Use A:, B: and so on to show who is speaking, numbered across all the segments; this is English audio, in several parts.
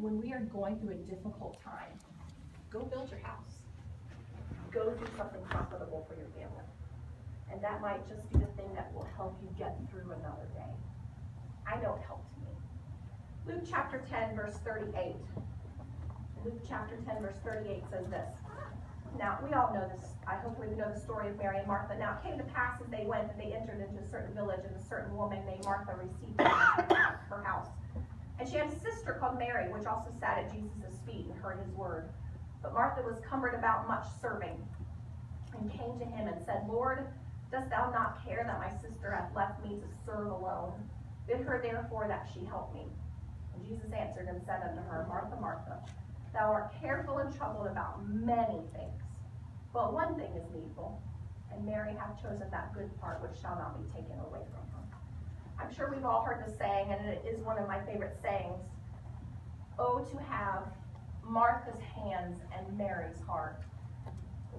A: when we are going through a difficult time, go build your house. Go do something profitable for your family. And that might just be the thing that will help you get through another day. I know it helped me. Luke chapter 10, verse 38. Luke chapter 10, verse 38 says this. Now, we all know this. I hope we know the story of Mary and Martha. Now, it came to pass as they went that they entered into a certain village, and a certain woman named Martha received them at her house. And she had a sister called Mary, which also sat at Jesus' feet and heard his word. But Martha was cumbered about much serving, and came to him and said, Lord, dost thou not care that my sister hath left me to serve alone? Bid her therefore that she help me. And Jesus answered and said unto her, Martha, Martha, thou art careful and troubled about many things. But one thing is needful, and Mary hath chosen that good part which shall not be taken away from her. I'm sure we've all heard the saying, and it is one of my favorite sayings. Oh, to have Martha's hands and Mary's heart.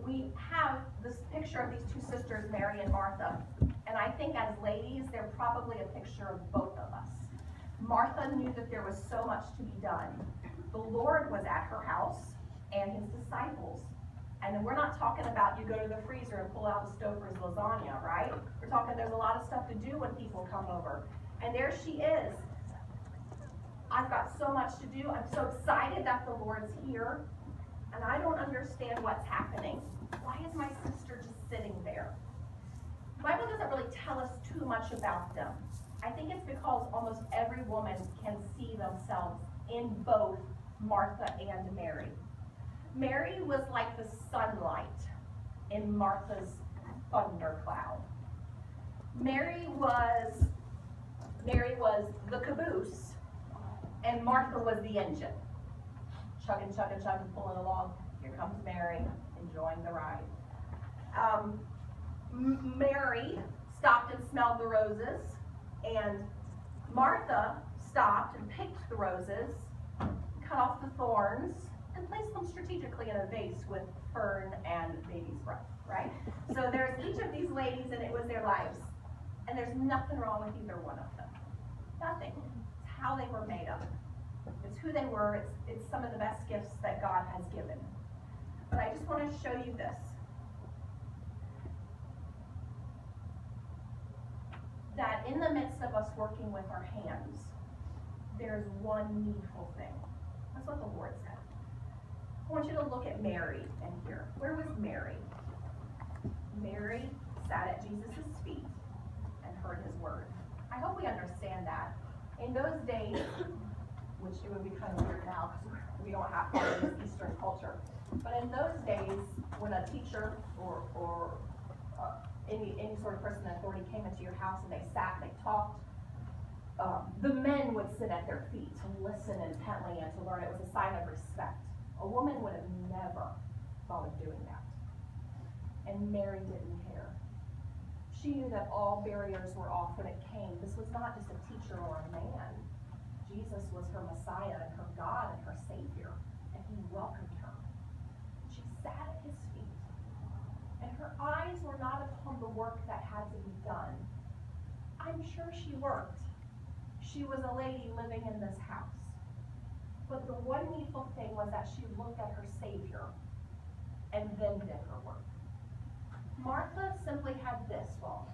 A: We have this picture of these two sisters, Mary and Martha, and I think as ladies, they're probably a picture of both of us. Martha knew that there was so much to be done. The Lord was at her house and his disciples. And we're not talking about you go to the freezer and pull out the Stouffer's lasagna, right? We're talking there's a lot of stuff to do when people come over. And there she is. I've got so much to do. I'm so excited that the Lord's here. And I don't understand what's happening. Why is my sister just sitting there? The Bible doesn't really tell us too much about them. I think it's because almost every woman can see themselves in both Martha and Mary. Mary was like the sunlight in Martha's thundercloud. Mary was the caboose, and Martha was the engine. Chugging, chugging, chugging, pulling along. Here comes Mary, enjoying the ride. Mary stopped and smelled the roses, and Martha stopped and picked the roses, cut off the thorns, and placed them strategically in a vase with fern and baby's breath, right? So there's each of these ladies, and it was their lives. And there's nothing wrong with either one of them. Nothing. It's how they were made up. It's who they were. It's some of the best gifts that God has given. But I just want to show you this. That in the midst of us working with our hands, there's one needful thing. That's what the Lord said. I want you to look at Mary in here. Where was Mary? Mary sat at Jesus' feet and heard his word. I hope we understand that. In those days, which it would be kind of weird now because we don't have part of this Eastern culture, but in those days, when a teacher or any sort of person in authority came into your house and they sat and they talked, the men would sit at their feet to listen intently and to learn. It was a sign of respect. A woman would have never thought of doing that. And Mary didn't care. She knew that all barriers were off when it came. This was not just a teacher or a man. Jesus was her Messiah and her God and her Savior. And he welcomed her. She sat at his feet. And her eyes were not upon the work that had to be done. I'm sure she worked. She was a lady living in this house. But the one needful thing was that she looked at her Savior and then did her work. Martha simply had this wrong.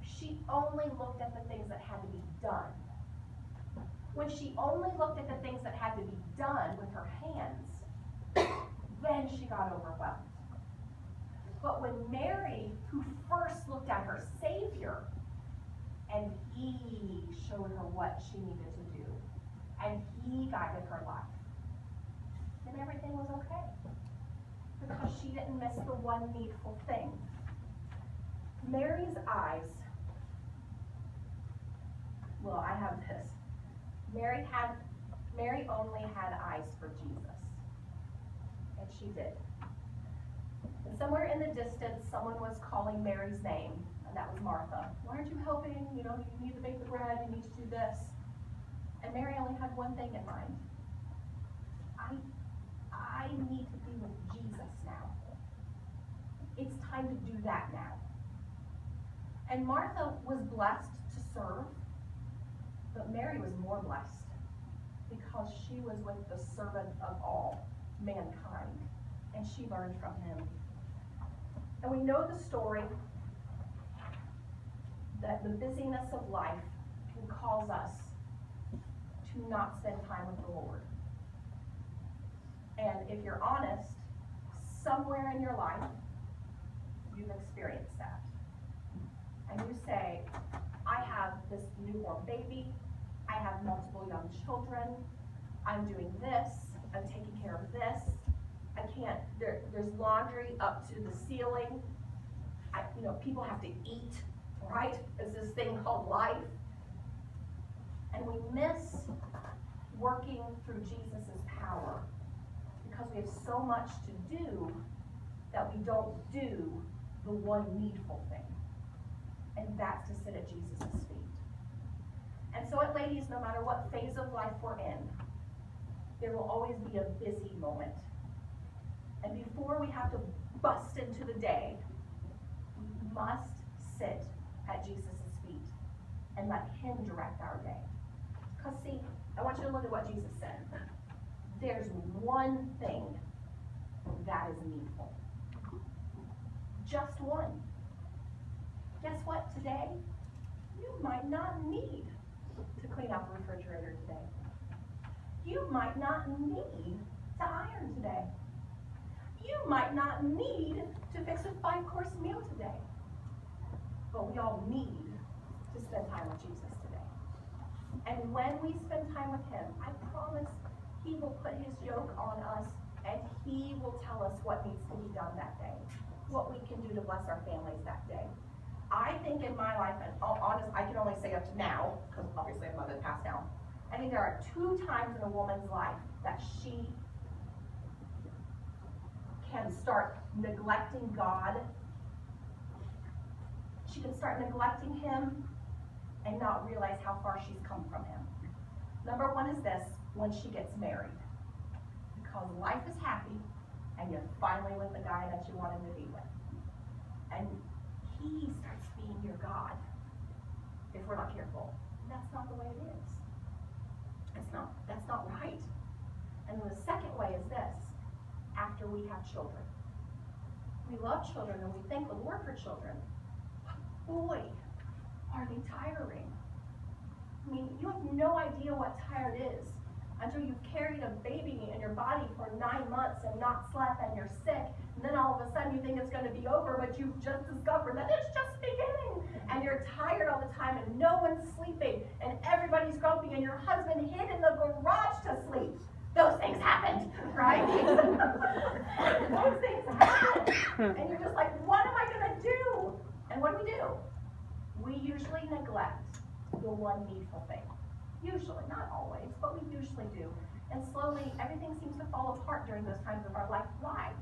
A: She only looked at the things that had to be done. When she only looked at the things that had to be done with her hands, then she got overwhelmed. But when Mary, who first looked at her Savior, and he showed her what she needed to do, and he guided her life, then everything was okay. Because she didn't miss the one needful thing. Mary's eyes, well, I have this. Mary only had eyes for Jesus. And she did. And somewhere in the distance, someone was calling Mary's name, and that was Martha. Why aren't you helping? You know, you need to make the bread, you need to do this. And Mary only had one thing in mind. I need to be with Jesus now. It's time to do that now. And Martha was blessed to serve, but Mary was more blessed because because she was with the servant of all mankind, and she learned from him. And we know the story that the busyness of life can cause us to not spend time with the Lord. And if you're honest, somewhere in your life, you've experienced that. And you say, I have this newborn baby, I have multiple young children, I'm doing this, I'm taking care of this, I can't, there's laundry up to the ceiling, people have to eat, right? There's this thing called life. And we miss working through Jesus' power because we have so much to do that we don't do the one needful thing. And that's to sit at Jesus' feet. And so at Ladies, no matter what phase of life we're in, there will always be a busy moment. And before we have to bust into the day, we must sit at Jesus' feet and let him direct our day. Because see, I want you to look at what Jesus said. There's one thing that is needful. Just one. Guess what? Today, you might not need to clean out the refrigerator today. You might not need to iron today. You might not need to fix a 5-course meal today. But we all need to spend time with Jesus today. And when we spend time with him, I promise he will put his yoke on us and he will tell us what needs to be done that day, what we can do to bless our families that day. I think in my life, and honest, I can only say up to now, because obviously I'm mother passed now, I think there are 2 times in a woman's life that she can start neglecting God. She can start neglecting him and not realize how far she's come from him. Number 1 is this, when she gets married. Because life is happy, and you're finally with the guy that you wanted to be with. And he starts being your God, if we're not careful. That's not the way it is. That's not right. And then the second way is this, after we have children. We love children and we thank the Lord for children. Boy, are they tiring. I mean, you have no idea what tired is until you've carried a baby in your body for 9 months and not slept and you're sick. And then all of a sudden you think it's going to be over, but you've just discovered that it's just beginning. And you're tired all the time and no one's sleeping and everybody's grumpy and your husband hid in the garage to sleep. Those things happened, right? Those things happen. And you're just like, what am I going to do? And what do? We usually neglect the one needful thing. Usually, not always, but we usually do. And slowly, everything seems to fall apart during those times of our life. Why?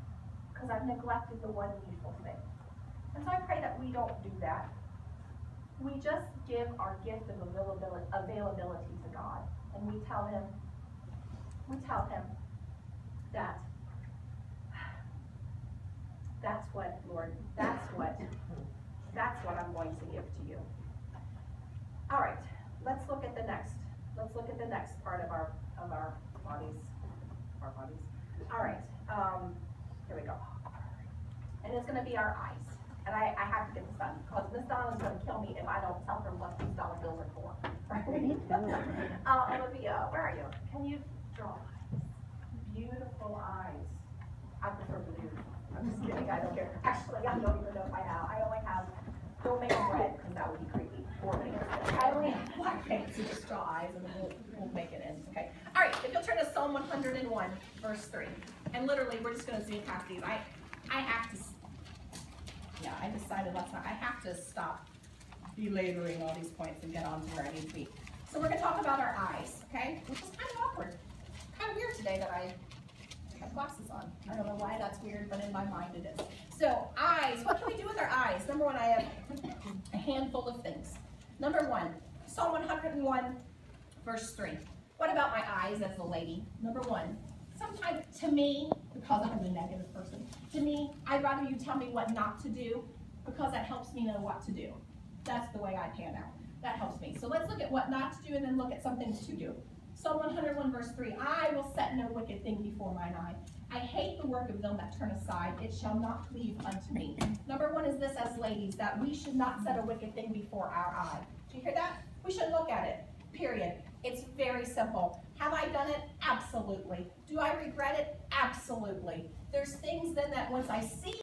A: Because I've neglected the one needful thing. And so I pray that we don't do that. We just give our gift of availability to God. And we tell him that that's what, Lord, that's what I'm going to give to you. All right, let's look at the next part of our bodies. All right, here we go. And it's going to be our eyes. And I have to get this done because Miss Donna's going to kill me if I don't tell her what these dollar bills are for. Right? Olivia, where are you? Can you draw eyes? Beautiful eyes. I prefer blue. I'm just kidding. I don't care. Actually, I don't even know if I have. I only have. Don't make them red because that would be creepy. I only have black paint, so just draw eyes and then we'll make it in. Okay. All right. If you'll turn to Psalm 101, verse 3, and literally we're just going to zoom past these. I have to. Yeah, I decided last night I have to stop belaboring all these points and get on to where I need to be. So we're going to talk about our eyes, okay? Which is kind of awkward. Kind of weird today that I have glasses on. I don't know why that's weird, but in my mind it is. So eyes, what can we do with our eyes? Number 1, I have a handful of things. Number 1, Psalm 101, verse 3. What about my eyes as a lady? Number 1, sometimes to me, because I'm a negative person, to me, I'd rather you tell me what not to do because that helps me know what to do. That's the way I pan out. That helps me. So let's look at what not to do and then look at some things to do. Psalm 101 verse 3, I will set no wicked thing before mine eye. I hate the work of them that turn aside. It shall not cleave unto me. Number one is this as ladies, that we should not set a wicked thing before our eye. Do you hear that? We should look at it, period. It's very simple. Have I done it? Absolutely. Do I regret it? Absolutely. There's things then that once I see